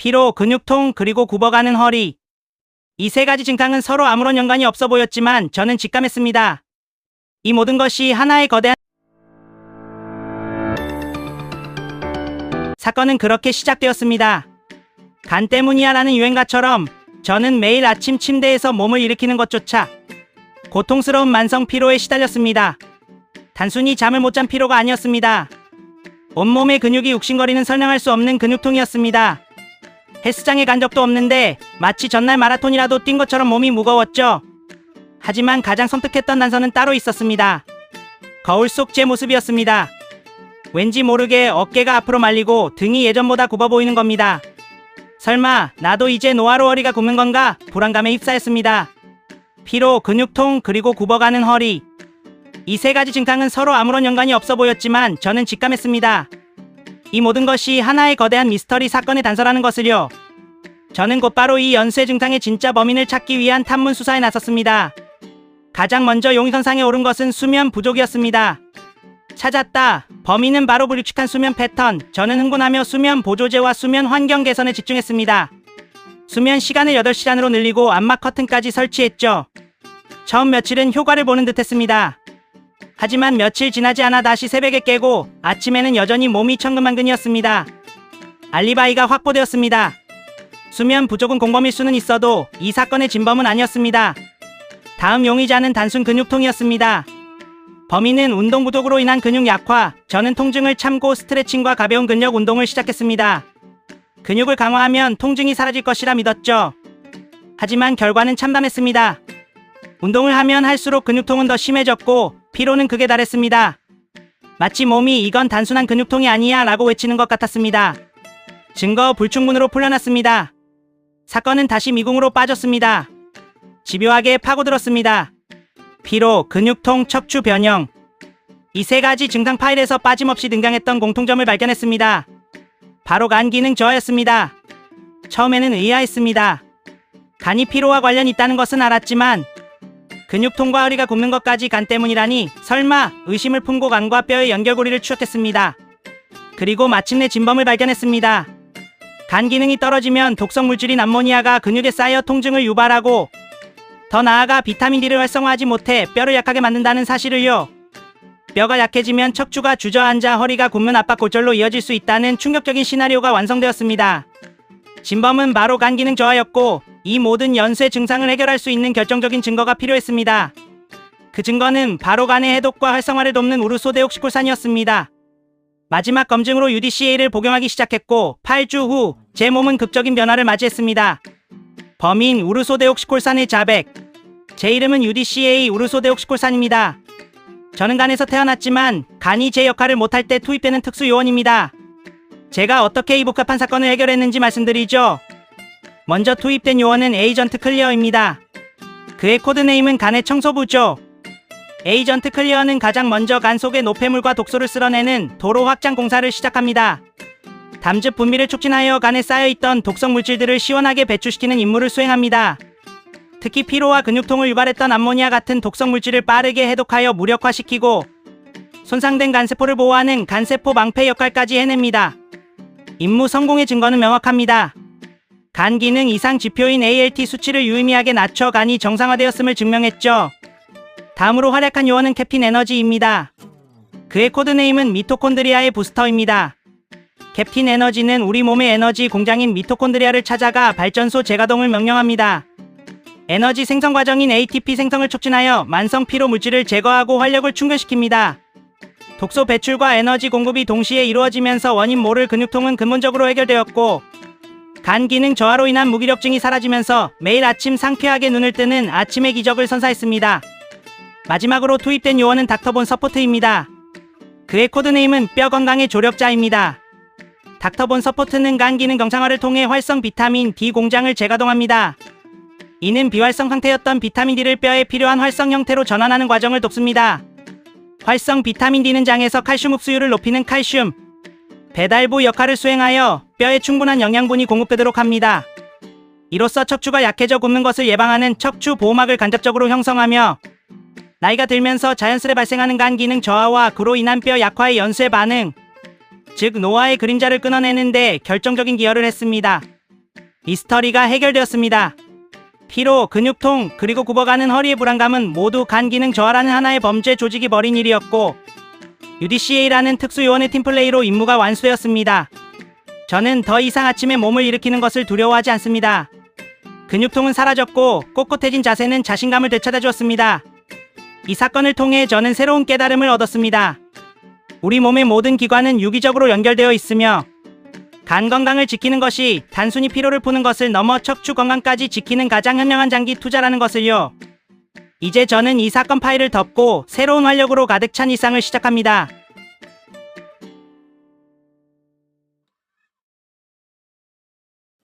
피로, 근육통, 그리고 굽어가는 허리. 이 세 가지 증상은 서로 아무런 연관이 없어 보였지만 저는 직감했습니다. 이 모든 것이 하나의 거대한 사건은 그렇게 시작되었습니다. 간 때문이야 라는 유행가처럼 저는 매일 아침 침대에서 몸을 일으키는 것조차 고통스러운 만성 피로에 시달렸습니다. 단순히 잠을 못 잔 피로가 아니었습니다. 온몸의 근육이 욱신거리는 설명할 수 없는 근육통이었습니다. 헬스장에 간 적도 없는데 마치 전날 마라톤이라도 뛴 것처럼 몸이 무거웠죠. 하지만 가장 섬뜩했던 단서는 따로 있었습니다. 거울 속 제 모습이었습니다. 왠지 모르게 어깨가 앞으로 말리고 등이 예전보다 굽어 보이는 겁니다. 설마 나도 이제 노화로 허리가 굽는 건가? 불안감에 휩싸였습니다. 피로, 근육통, 그리고 굽어가는 허리. 이 세 가지 증상은 서로 아무런 연관이 없어 보였지만 저는 직감했습니다. 이 모든 것이 하나의 거대한 미스터리 사건의 단서라는 것을요. 저는 곧바로 이 연쇄 증상의 진짜 범인을 찾기 위한 탐문 수사에 나섰습니다. 가장 먼저 용의선상에 오른 것은 수면 부족이었습니다. 찾았다. 범인은 바로 불규칙한 수면 패턴. 저는 흥분하며 수면 보조제와 수면 환경 개선에 집중했습니다. 수면 시간을 8시간으로 늘리고 암막 커튼까지 설치했죠. 처음 며칠은 효과를 보는 듯 했습니다. 하지만 며칠 지나지 않아 다시 새벽에 깨고 아침에는 여전히 몸이 천근만근이었습니다. 알리바이가 확보되었습니다. 수면 부족은 공범일 수는 있어도 이 사건의 진범은 아니었습니다. 다음 용의자는 단순 근육통이었습니다. 범인은 운동 부족으로 인한 근육 약화, 저는 통증을 참고 스트레칭과 가벼운 근력 운동을 시작했습니다. 근육을 강화하면 통증이 사라질 것이라 믿었죠. 하지만 결과는 참담했습니다. 운동을 하면 할수록 근육통은 더 심해졌고 피로는 극에 달했습니다. 마치 몸이 이건 단순한 근육통이 아니야 라고 외치는 것 같았습니다. 증거 불충분으로 풀려났습니다. 사건은 다시 미궁으로 빠졌습니다. 집요하게 파고들었습니다. 피로, 근육통, 척추 변형. 이 세 가지 증상 파일에서 빠짐없이 등장했던 공통점을 발견했습니다. 바로 간 기능 저하였습니다. 처음에는 의아했습니다. 간이 피로와 관련이 있다는 것은 알았지만 근육통과 허리가 굽는 것까지 간 때문이라니 설마 의심을 품고 간과 뼈의 연결고리를 추적했습니다. 그리고 마침내 진범을 발견했습니다. 간 기능이 떨어지면 독성 물질인 암모니아가 근육에 쌓여 통증을 유발하고 더 나아가 비타민 D를 활성화하지 못해 뼈를 약하게 만든다는 사실을요. 뼈가 약해지면 척추가 주저앉아 허리가 굽는 압박골절로 이어질 수 있다는 충격적인 시나리오가 완성되었습니다. 진범은 바로 간 기능 저하였고 이 모든 연쇄 증상을 해결할 수 있는 결정적인 증거가 필요했습니다. 그 증거는 바로 간의 해독과 활성화를 돕는 우르소데옥시콜산이었습니다. 마지막 검증으로 UDCA를 복용하기 시작했고 8주 후 제 몸은 극적인 변화를 맞이했습니다. 범인 우르소데옥시콜산의 자백. 제 이름은 UDCA 우르소데옥시콜산입니다. 저는 간에서 태어났지만 간이 제 역할을 못할 때 투입되는 특수 요원입니다. 제가 어떻게 이 복잡한 사건을 해결했는지 말씀드리죠. 먼저 투입된 요원은 에이전트 클리어입니다. 그의 코드네임은 간의 청소부죠. 에이전트 클리어는 가장 먼저 간 속의 노폐물과 독소를 쓸어내는 도로 확장 공사를 시작합니다. 담즙 분비를 촉진하여 간에 쌓여있던 독성 물질들을 시원하게 배출시키는 임무를 수행합니다. 특히 피로와 근육통을 유발했던 암모니아 같은 독성 물질을 빠르게 해독하여 무력화시키고 손상된 간세포를 보호하는 간세포 방패 역할까지 해냅니다. 임무 성공의 증거는 명확합니다. 간 기능 이상 지표인 ALT 수치를 유의미하게 낮춰 간이 정상화되었음을 증명했죠. 다음으로 활약한 요원은 캡틴 에너지입니다. 그의 코드네임은 미토콘드리아의 부스터입니다. 캡틴 에너지는 우리 몸의 에너지 공장인 미토콘드리아를 찾아가 발전소 재가동을 명령합니다. 에너지 생성 과정인 ATP 생성을 촉진하여 만성 피로 물질을 제거하고 활력을 충전시킵니다. 독소 배출과 에너지 공급이 동시에 이루어지면서 원인 모를 근육통은 근본적으로 해결되었고 간 기능 저하로 인한 무기력증이 사라지면서 매일 아침 상쾌하게 눈을 뜨는 아침의 기적을 선사했습니다. 마지막으로 투입된 요원은 닥터본 서포트입니다. 그의 코드네임은 뼈 건강의 조력자입니다. 닥터본 서포트는 간 기능 정상화를 통해 활성 비타민 D 공장을 재가동합니다. 이는 비활성 상태였던 비타민 D를 뼈에 필요한 활성 형태로 전환하는 과정을 돕습니다. 활성 비타민 D는 장에서 칼슘 흡수율을 높이는 칼슘 배달부 역할을 수행하여 뼈에 충분한 영양분이 공급되도록 합니다. 이로써 척추가 약해져 굽는 것을 예방하는 척추 보호막을 간접적으로 형성하며 나이가 들면서 자연스레 발생하는 간 기능 저하와 그로 인한 뼈 약화의 연쇄 반응, 즉 노화의 그림자를 끊어내는 데 결정적인 기여를 했습니다. 미스터리가 해결되었습니다. 피로, 근육통, 그리고 굽어가는 허리의 불안감은 모두 간 기능 저하라는 하나의 범죄 조직이 벌인 일이었고 UDCA라는 특수요원의 팀플레이로 임무가 완수되었습니다. 저는 더 이상 아침에 몸을 일으키는 것을 두려워하지 않습니다. 근육통은 사라졌고 꼿꼿해진 자세는 자신감을 되찾아 주었습니다. 이 사건을 통해 저는 새로운 깨달음을 얻었습니다. 우리 몸의 모든 기관은 유기적으로 연결되어 있으며 간 건강을 지키는 것이 단순히 피로를 푸는 것을 넘어 척추 건강까지 지키는 가장 현명한 장기 투자라는 것을요. 이제 저는 이 사건 파일을 덮고 새로운 활력으로 가득 찬 일상을 시작합니다.